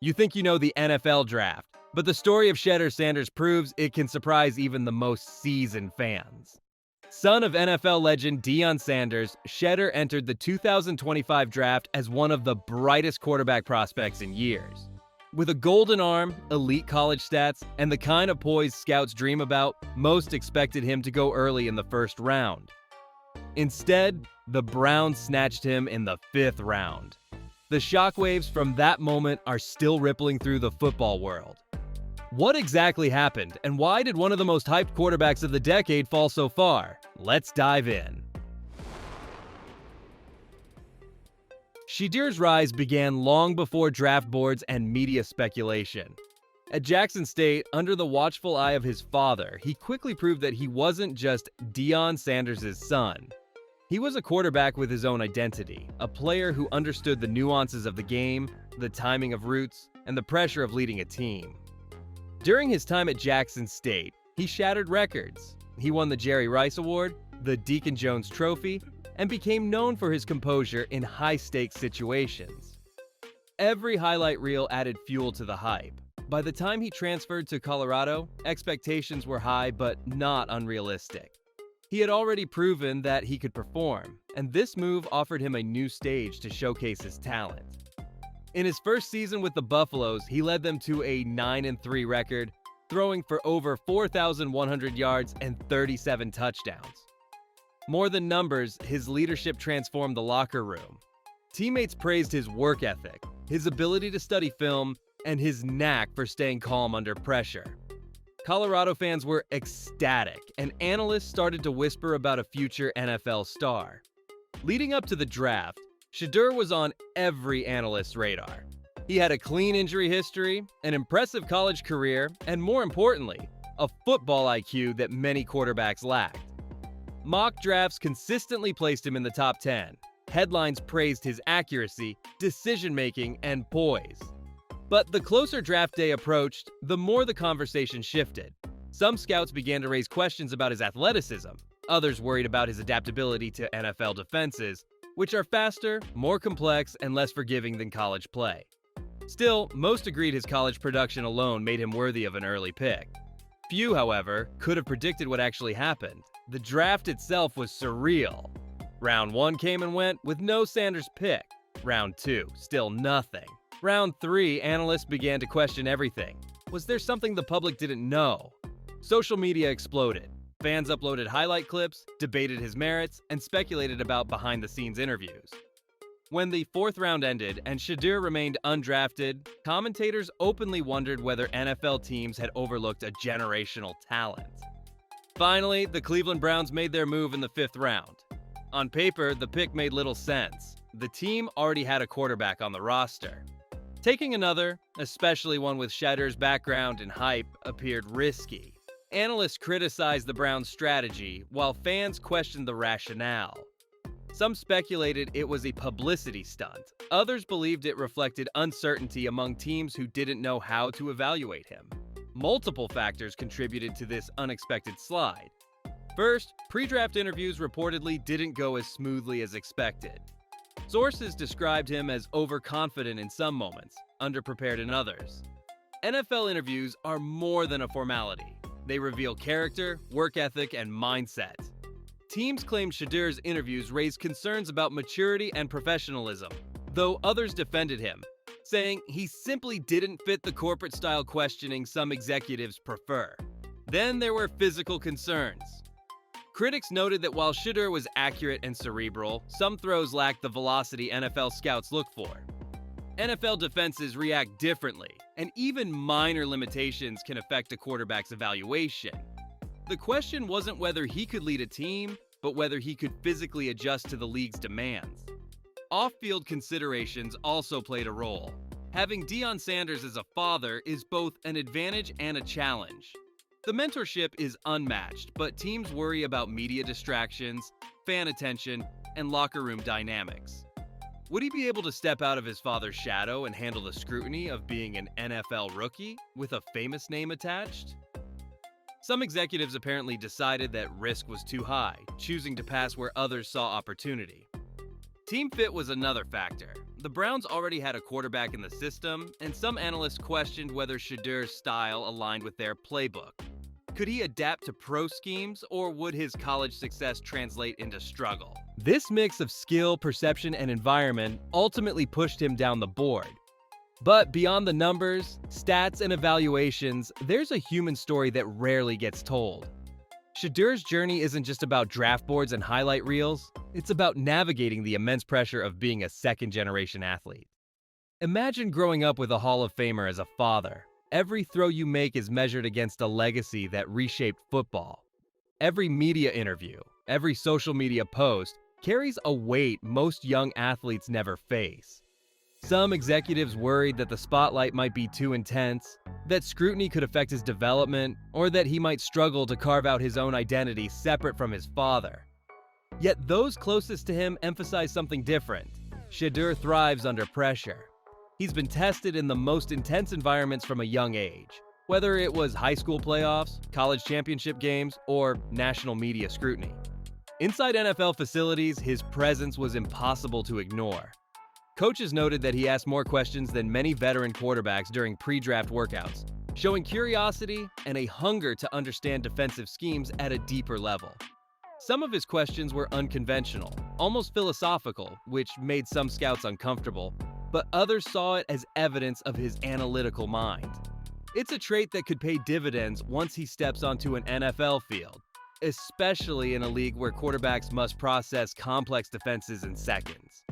You think you know the NFL draft, but the story of Shedeur Sanders proves it can surprise even the most seasoned fans. Son of NFL legend Deion Sanders, Shedeur entered the 2025 draft as one of the brightest quarterback prospects in years. With a golden arm, elite college stats, and the kind of poise scouts dream about, most expected him to go early in the first round. Instead, the Browns snatched him in the 5th round. The shockwaves from that moment are still rippling through the football world. What exactly happened, and why did one of the most hyped quarterbacks of the decade fall so far? Let's dive in. Shedeur's rise began long before draft boards and media speculation. At Jackson State, under the watchful eye of his father, he quickly proved that he wasn't just Deion Sanders' son. He was a quarterback with his own identity, a player who understood the nuances of the game, the timing of routes, and the pressure of leading a team. During his time at Jackson State, he shattered records. He won the Jerry Rice Award, the Deacon Jones Trophy, and became known for his composure in high-stakes situations. Every highlight reel added fuel to the hype. By the time he transferred to Colorado, expectations were high but not unrealistic. He had already proven that he could perform, and this move offered him a new stage to showcase his talent. In his first season with the Buffaloes, he led them to a 9-3 record, throwing for over 4,100 yards and 37 touchdowns. More than numbers, his leadership transformed the locker room. Teammates praised his work ethic, his ability to study film, and his knack for staying calm under pressure. Colorado fans were ecstatic, and analysts started to whisper about a future NFL star. Leading up to the draft, Shedeur was on every analyst's radar. He had a clean injury history, an impressive college career, and more importantly, a football IQ that many quarterbacks lacked. Mock drafts consistently placed him in the top 10. Headlines praised his accuracy, decision-making, and poise. But the closer draft day approached, the more the conversation shifted. Some scouts began to raise questions about his athleticism. Others worried about his adaptability to NFL defenses, which are faster, more complex, and less forgiving than college play. Still, most agreed his college production alone made him worthy of an early pick. Few, however, could have predicted what actually happened. The draft itself was surreal. Round 1 came and went with no Sanders pick. Round 2, still nothing. Round 3, analysts began to question everything. Was there something the public didn't know? Social media exploded. Fans uploaded highlight clips, debated his merits, and speculated about behind-the-scenes interviews. When the 4th round ended and Shedeur remained undrafted, commentators openly wondered whether NFL teams had overlooked a generational talent. Finally, the Cleveland Browns made their move in the 5th round. On paper, the pick made little sense. The team already had a quarterback on the roster. Taking another, especially one with Shedeur's background and hype, appeared risky. Analysts criticized the Browns' strategy, while fans questioned the rationale. Some speculated it was a publicity stunt. Others believed it reflected uncertainty among teams who didn't know how to evaluate him. Multiple factors contributed to this unexpected slide. First, pre-draft interviews reportedly didn't go as smoothly as expected. Sources described him as overconfident in some moments, underprepared in others. NFL interviews are more than a formality. They reveal character, work ethic, and mindset. Teams claimed Shedeur's interviews raised concerns about maturity and professionalism, though others defended him, saying he simply didn't fit the corporate-style questioning some executives prefer. Then there were physical concerns. Critics noted that while Shedeur was accurate and cerebral, some throws lacked the velocity NFL scouts look for. NFL defenses react differently, and even minor limitations can affect a quarterback's evaluation. The question wasn't whether he could lead a team, but whether he could physically adjust to the league's demands. Off-field considerations also played a role. Having Deion Sanders as a father is both an advantage and a challenge. The mentorship is unmatched, but teams worry about media distractions, fan attention, and locker room dynamics. Would he be able to step out of his father's shadow and handle the scrutiny of being an NFL rookie with a famous name attached? Some executives apparently decided that risk was too high, choosing to pass where others saw opportunity. Team fit was another factor. The Browns already had a quarterback in the system, and some analysts questioned whether Shedeur's style aligned with their playbook. Could he adapt to pro schemes, or would his college success translate into struggle? This mix of skill, perception, and environment ultimately pushed him down the board. But beyond the numbers, stats, and evaluations, there's a human story that rarely gets told. Shedeur's journey isn't just about draft boards and highlight reels, it's about navigating the immense pressure of being a second-generation athlete. Imagine growing up with a Hall of Famer as a father. Every throw you make is measured against a legacy that reshaped football. Every media interview, every social media post carries a weight most young athletes never face. Some executives worried that the spotlight might be too intense, that scrutiny could affect his development, or that he might struggle to carve out his own identity separate from his father. Yet those closest to him emphasize something different. Shedeur thrives under pressure. He's been tested in the most intense environments from a young age, whether it was high school playoffs, college championship games, or national media scrutiny. Inside NFL facilities, his presence was impossible to ignore. Coaches noted that he asked more questions than many veteran quarterbacks during pre-draft workouts, showing curiosity and a hunger to understand defensive schemes at a deeper level. Some of his questions were unconventional, almost philosophical, which made some scouts uncomfortable, but others saw it as evidence of his analytical mind. It's a trait that could pay dividends once he steps onto an NFL field, especially in a league where quarterbacks must process complex defenses in seconds.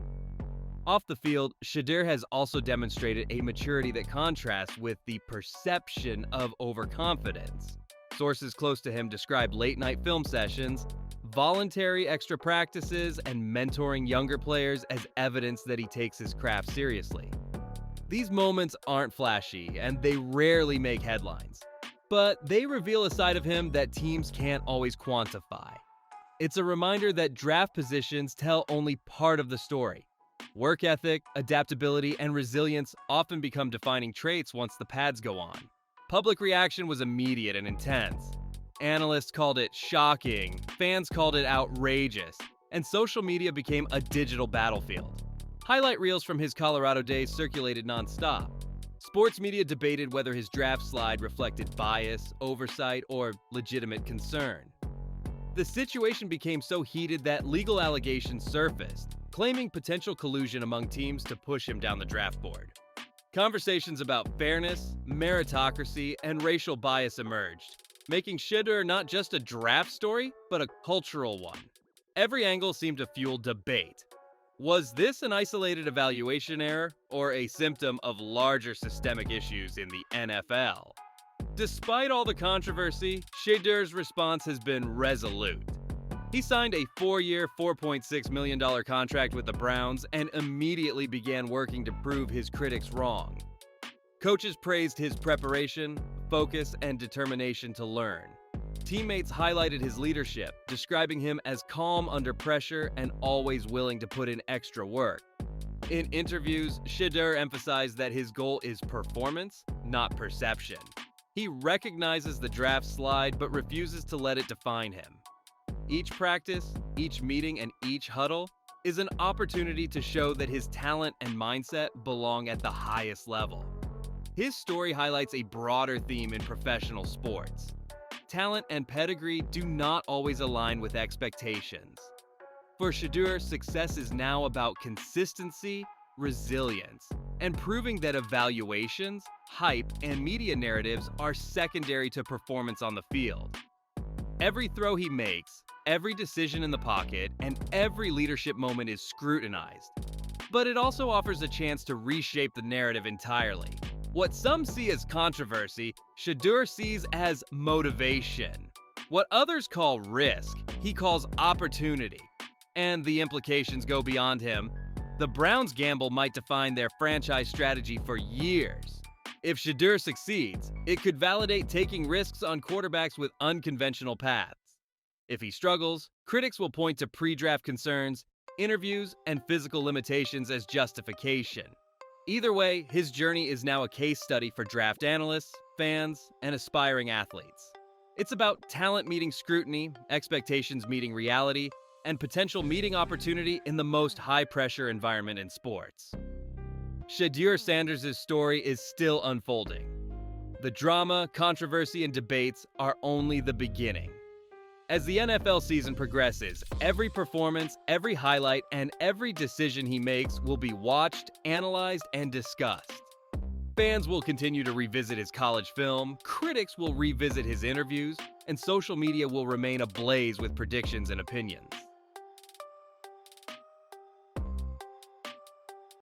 Off the field, Shedeur has also demonstrated a maturity that contrasts with the perception of overconfidence. Sources close to him describe late-night film sessions, voluntary extra practices, and mentoring younger players as evidence that he takes his craft seriously. These moments aren't flashy, and they rarely make headlines, but they reveal a side of him that teams can't always quantify. It's a reminder that draft positions tell only part of the story. Work ethic, adaptability, and resilience often become defining traits once the pads go on. Public reaction was immediate and intense. Analysts called it shocking, fans called it outrageous, and social media became a digital battlefield. Highlight reels from his Colorado days circulated nonstop. Sports media debated whether his draft slide reflected bias, oversight, or legitimate concern. The situation became so heated that legal allegations surfaced, claiming potential collusion among teams to push him down the draft board. Conversations about fairness, meritocracy, and racial bias emerged, making Shedeur not just a draft story, but a cultural one. Every angle seemed to fuel debate. Was this an isolated evaluation error, or a symptom of larger systemic issues in the NFL? Despite all the controversy, Shedeur's response has been resolute. He signed a 4-year, $4.6 million contract with the Browns and immediately began working to prove his critics wrong. Coaches praised his preparation, focus, and determination to learn. Teammates highlighted his leadership, describing him as calm under pressure and always willing to put in extra work. In interviews, Shedeur emphasized that his goal is performance, not perception. He recognizes the draft slide but refuses to let it define him. Each practice, each meeting, and each huddle is an opportunity to show that his talent and mindset belong at the highest level. His story highlights a broader theme in professional sports. Talent and pedigree do not always align with expectations. For Shedeur, success is now about consistency, resilience, and proving that evaluations, hype, and media narratives are secondary to performance on the field. Every throw he makes, every decision in the pocket, and every leadership moment is scrutinized. But it also offers a chance to reshape the narrative entirely. What some see as controversy, Shedeur sees as motivation. What others call risk, he calls opportunity. And the implications go beyond him. The Browns' gamble might define their franchise strategy for years. If Shedeur succeeds, it could validate taking risks on quarterbacks with unconventional paths. If he struggles, critics will point to pre-draft concerns, interviews, and physical limitations as justification. Either way, his journey is now a case study for draft analysts, fans, and aspiring athletes. It's about talent meeting scrutiny, expectations meeting reality, and potential meeting opportunity in the most high-pressure environment in sports. Shedeur Sanders' story is still unfolding. The drama, controversy, and debates are only the beginning. As the NFL season progresses, every performance, every highlight, and every decision he makes will be watched, analyzed, and discussed. Fans will continue to revisit his college film, critics will revisit his interviews, and social media will remain ablaze with predictions and opinions.